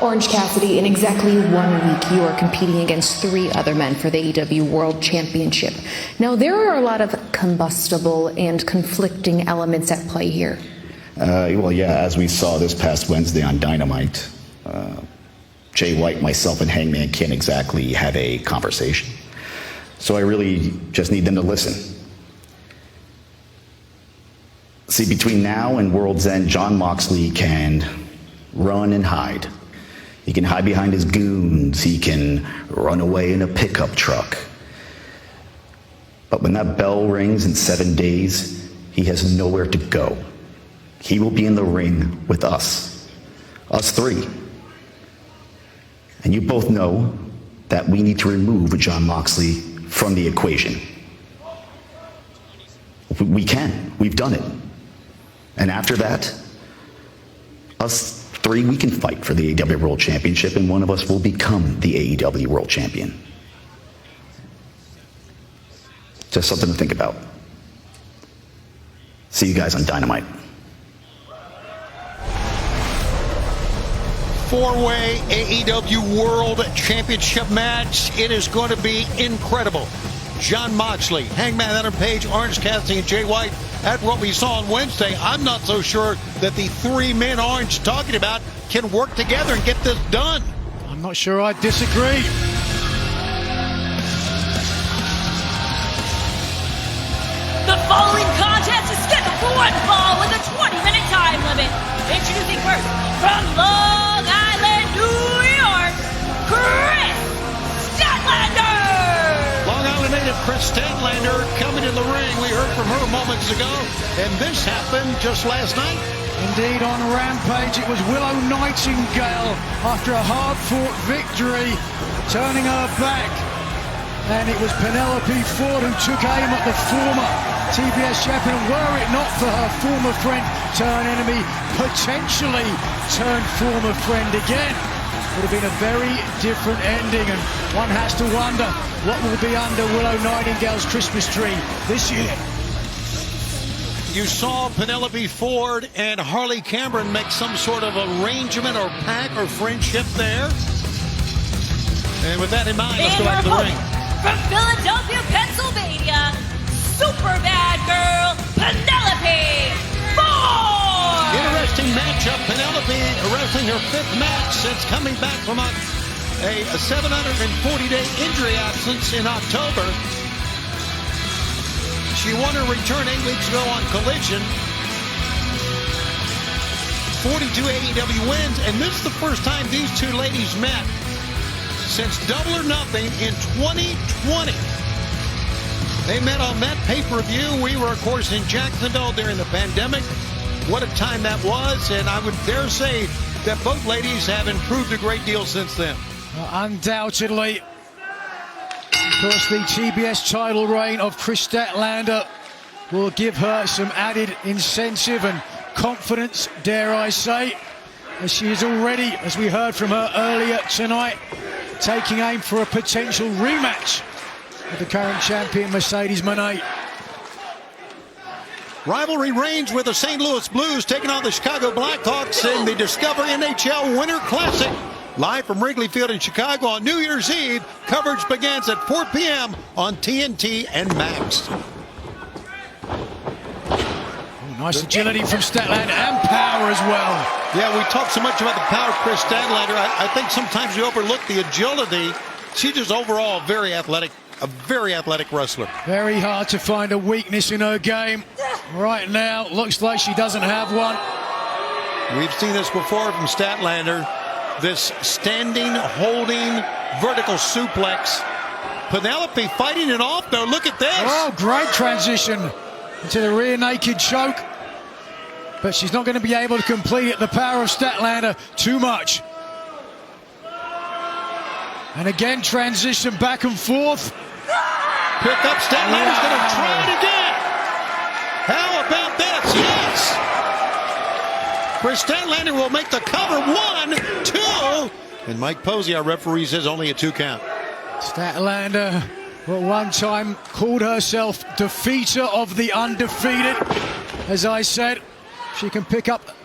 Orange Cassidy, in exactly 1 week, you are competing against 3 other men for the AEW World Championship. Now, there are a lot of combustible and conflicting elements at play here. Well, yeah, as we saw this past Wednesday on Dynamite, Jay White, myself, and Hangman can't exactly have a conversation. So I really just need them to listen. See, between now and World's End, Jon Moxley can run and hide. He can hide behind his goons. He can run away in a pickup truck. But when that bell rings in 7 days, he has nowhere to go. He will be in the ring with us 3. And you both know that we need to remove Jon Moxley from the equation. We can. We've done it. And after that, us 3, we can fight for the AEW World Championship, and one of us will become the AEW World Champion. Just something to think about. See you guys on Dynamite. 4-way AEW World Championship match. It is going to be incredible. Jon Moxley, Hangman Adam Page, Orange Cassidy, and Jay White. At what we saw on Wednesday, I'm not so sure that the 3 men Orange talking about can work together and get this done. I'm not sure I disagree. The following contest is scheduled for 1 fall with a 20-minute time limit. Introducing first, from Long Island, New York, Kris Statlander! Long Island native Kris Statlander coming in the ring. We heard from her moments ago, and this happened just last night. Indeed, on Rampage, it was Willow Nightingale, after a hard-fought victory, turning her back. And it was Penelope Ford who took aim at the former TBS champion. Were it not for her former friend turned enemy, potentially turned former friend again, would have been a very different ending. And one has to wonder what will be under Willow Nightingale's Christmas tree this year. You saw Penelope Ford and Harley Cameron make some sort of arrangement or pact or friendship there. And with that in mind, let's go back to the ring. From Philadelphia, Pennsylvania, super bad girl, Penelope Ford! Interesting matchup. Penelope wrestling her 5th match since coming back from a 740-day injury absence in October. She won her return 8 weeks ago on Collision. 42 AEW wins, and this is the first time these 2 ladies met since Double or Nothing in 2020. They met on that pay-per-view. We were, of course, in Jacksonville during the pandemic. What a time that was, and I would dare say that both ladies have improved a great deal since then. Undoubtedly. Of course, the TBS title reign of Kris Statlander will give her some added incentive and confidence, dare I say, as she is already, as we heard from her earlier tonight, taking aim for a potential rematch with the current champion, Mercedes Moné. Rivalry reigns with the St. Louis Blues taking on the Chicago Blackhawks in the Discover NHL Winter Classic. Live from Wrigley Field in Chicago on New Year's Eve. Coverage begins at 4 p.m. on TNT and Max. Nice agility from Statlander and power as well. Yeah, we talk so much about the power of Kris Statlander. I think sometimes we overlook the agility. She's just overall very athletic, a very athletic wrestler. Very hard to find a weakness in her game. Right now, looks like she doesn't have one. We've seen this before from Statlander. This standing, holding, vertical suplex. Penelope fighting it off, though. Look at this. Oh, great transition into the rear naked choke. But she's not going to be able to complete it. The power of Statlander, too much. And again, transition back and forth. Pick up, Statlander's going to try it again. How about this? Yes. Kris Statlander will make the cover. 1, 2. And Mike Posey, our referee, says only a 2 count. Statlander, at one time, called herself defeater of the undefeated. As I said, she can pick up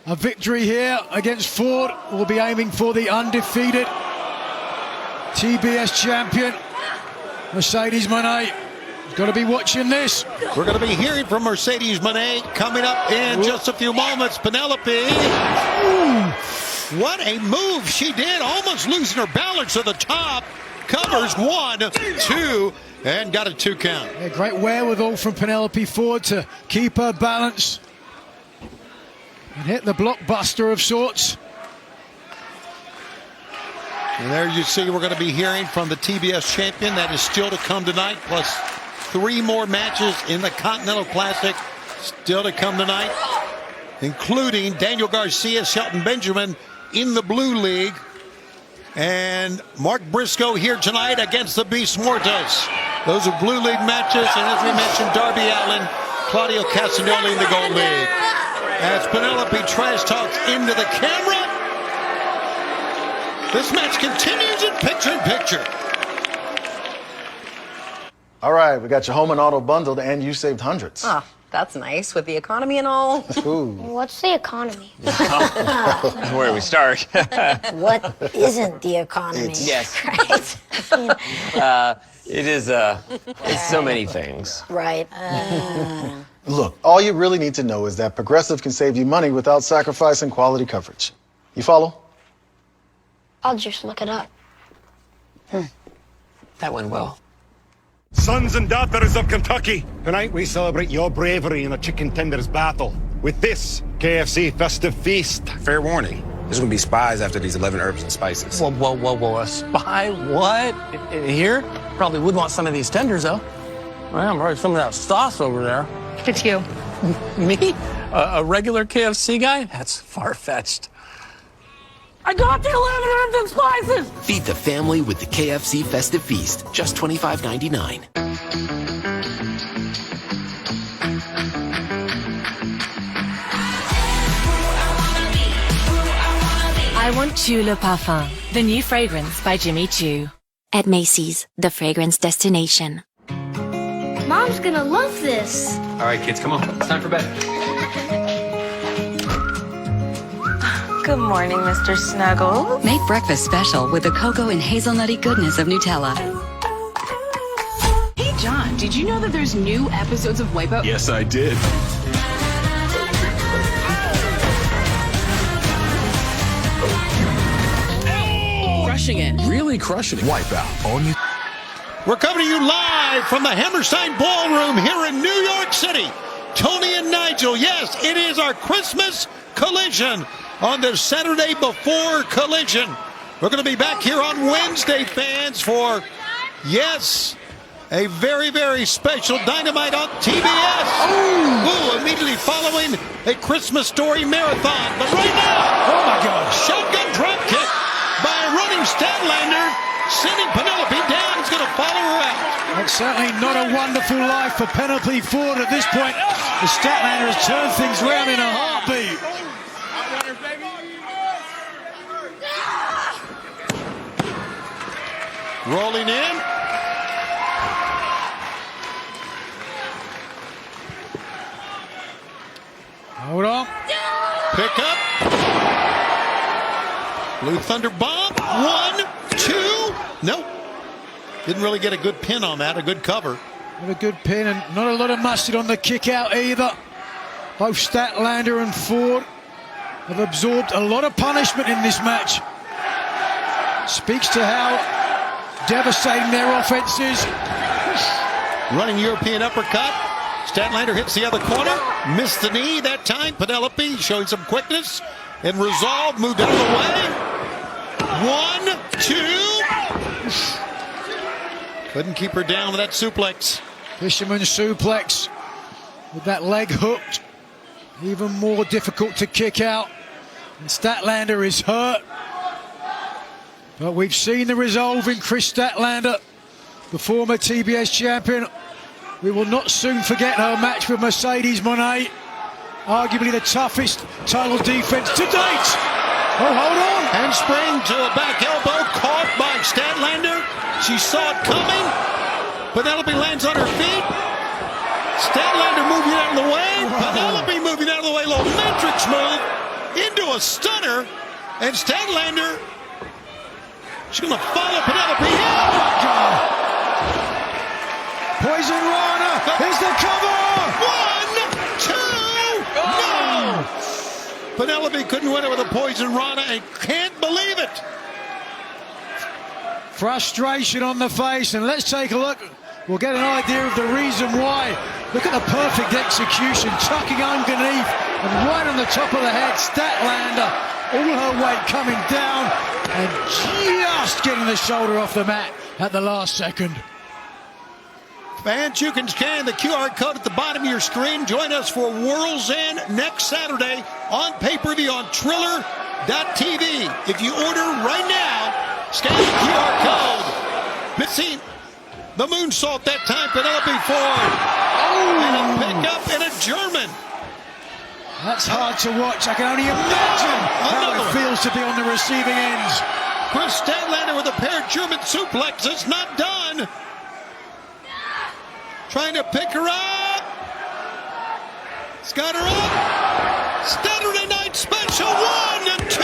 a victory here against Ford. Will be aiming for the undefeated TBS champion, Mercedes Moné. Got to be watching this. We're going to be hearing from Mercedes Moné coming up in just a few moments. Penelope. What a move she did, almost losing her balance at the top. Covers 1, 2, and got a 2 count. Yeah, great wherewithal from Penelope Ford to keep her balance and hit the blockbuster of sorts. And there you see we're going to be hearing from the TBS champion. That is still to come tonight, plus 3 more matches in the Continental Classic still to come tonight, including Daniel Garcia, Shelton Benjamin in the Blue League, and Mark Briscoe here tonight against the Beast Mortos. Those are Blue League matches, and as we mentioned, Darby Allin, Claudio Castagnoli in the Gold League. As Penelope trash talks into the camera, this match continues in picture-in-picture. All right, we got your home and auto bundled, and you saved hundreds. Oh, that's nice with the economy and all. Ooh. What's the economy? Where do we start? What isn't the economy? Yes. Right. It is, it's so many things. Right. Look, all you really need to know is that Progressive can save you money without sacrificing quality coverage. You follow? I'll just look it up. That went well. Sons and daughters of Kentucky, tonight we celebrate your bravery in a chicken tenders battle with this KFC festive feast. Fair warning, there's gonna be spies after these 11 herbs and spices. Whoa, a spy? What? Here? Probably would want some of these tenders, though. Well, probably some of that sauce over there. It's you. Me? A regular KFC guy? That's far-fetched. I got the 11 herbs and spices! Feed the family with the KFC Festive Feast, just $25.99. I Want Choo Le Parfum, the new fragrance by Jimmy Choo. At Macy's, the fragrance destination. Mom's gonna love this. All right, kids, come on. It's time for bed. Good morning, Mr. Snuggles. Make breakfast special with the cocoa and hazelnutty goodness of Nutella. Hey, John, did you know that there's new episodes of Wipeout? Yes, I did. Crushing it. Really crushing it. Wipeout on you. We're coming to you live from the Hammerstein Ballroom here in New York City. Tony and Nigel, yes, it is our Christmas collision on the Saturday before Collision. We're going to be back here on Wednesday, fans, for, yes, a very, very special Dynamite on TBS. Ooh, immediately following a Christmas Story marathon. But right now, oh my God, shotgun drop kick by a running Statlander, sending Penelope down. He's going to follow her out. That's certainly not a wonderful life for Penelope Ford at this point. The Statlander has turned things around in a heartbeat. Rolling in. Hold on. Pick up. Blue Thunder bomb. 1, 2. Nope. Didn't really get a good pin on that. A good cover. Not a good pin and not a lot of mustard on the kick out either. Both Statlander and Ford have absorbed a lot of punishment in this match. Speaks to how devastating their offense is. Running European uppercut. Statlander hits the other corner. Missed the knee that time. Penelope showing some quickness and resolve. Moved out of the way. 1, 2. Couldn't keep her down with that suplex. Fisherman suplex with that leg hooked. Even more difficult to kick out. And Statlander is hurt. But we've seen the resolve in Kris Statlander, the former TBS champion. We will not soon forget her match with Mercedes Moné. Arguably the toughest title defense to date. Oh, hold on. Handspring to a back elbow, caught by Statlander. She saw it coming. Penelope lands on her feet. Statlander moving out of the way. Penelope moving out of the way. Little matrix move a stunner. And Statlander, she's going to follow Penelope. Oh, my God. Poison Rana is the cover. 1, 2, no. Penelope couldn't win it with a Poison Rana and can't believe it. Frustration on the face, and let's take a look. We'll get an idea of the reason why. Look at the perfect execution, tucking underneath and right on the top of the head. Statlander, all her weight coming down and just getting the shoulder off the mat at the last second. Fans, you can scan the QR code at the bottom of your screen. Join us for World's End next Saturday on pay-per-view on Triller.tv. If you order right now, scan the QR code. But see, the moonsault that time, Penelope Ford. Oh! And a pickup and a German. That's hard to watch. I can only imagine how it feels to be on the receiving ends. Chris Statlander with a pair of German suplexes. Not done. Trying to pick her up. It's got her up. Saturday Night Special. 1, 2, 3.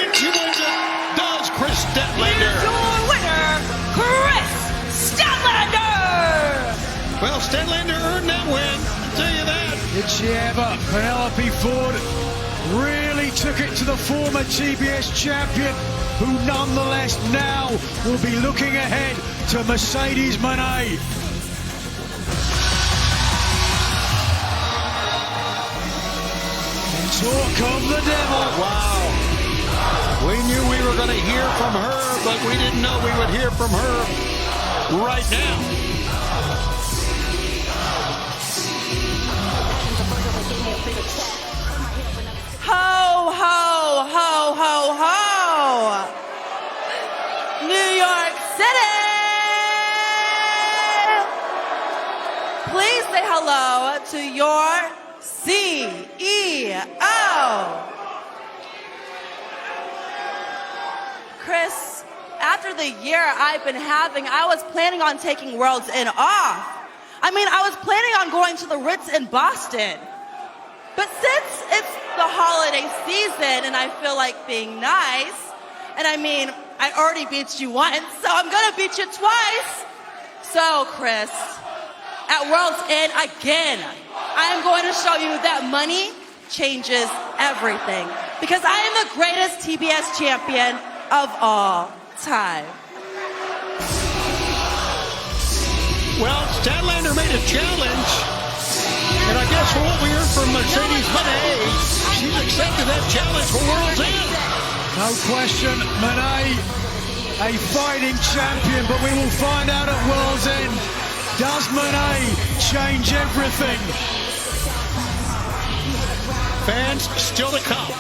And she wins it. Does Chris Statlander. Here's your winner, Chris Statlander. Well, Statlander earned that win. I'll tell you that. Did she ever? Penelope Ford really took it to the former TBS champion, who nonetheless now will be looking ahead to Mercedes Moné. Talk of the devil. Wow. We knew we were going to hear from her, but we didn't know we would hear from her right now. Ho, ho, ho, ho, ho. New York City. Please say hello to your CEO. Chris, after the year I've been having, I was planning on taking World's End off. I mean, I was planning on going to the Ritz in Boston. But since it's the holiday season and I feel like being nice, and I mean, I already beat you once, so I'm gonna beat you twice. So, Chris, at World's End again, I am going to show you that money changes everything. Because I am the greatest TBS champion of all time. Well, Statlander made a challenge. And I guess from what we heard from Mercedes Moné, she's accepted that challenge for World's End. No question, Moné, a fighting champion, but we will find out at World's End. Does Moné change everything? Fans, still to come.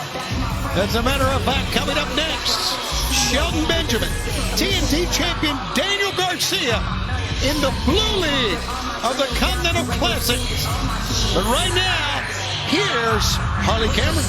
As a matter of fact, coming up next, Shelton Benjamin, TNT champion Daniel Garcia in the Blue League of the Continental Classic. But right now, here's Harley Cameron.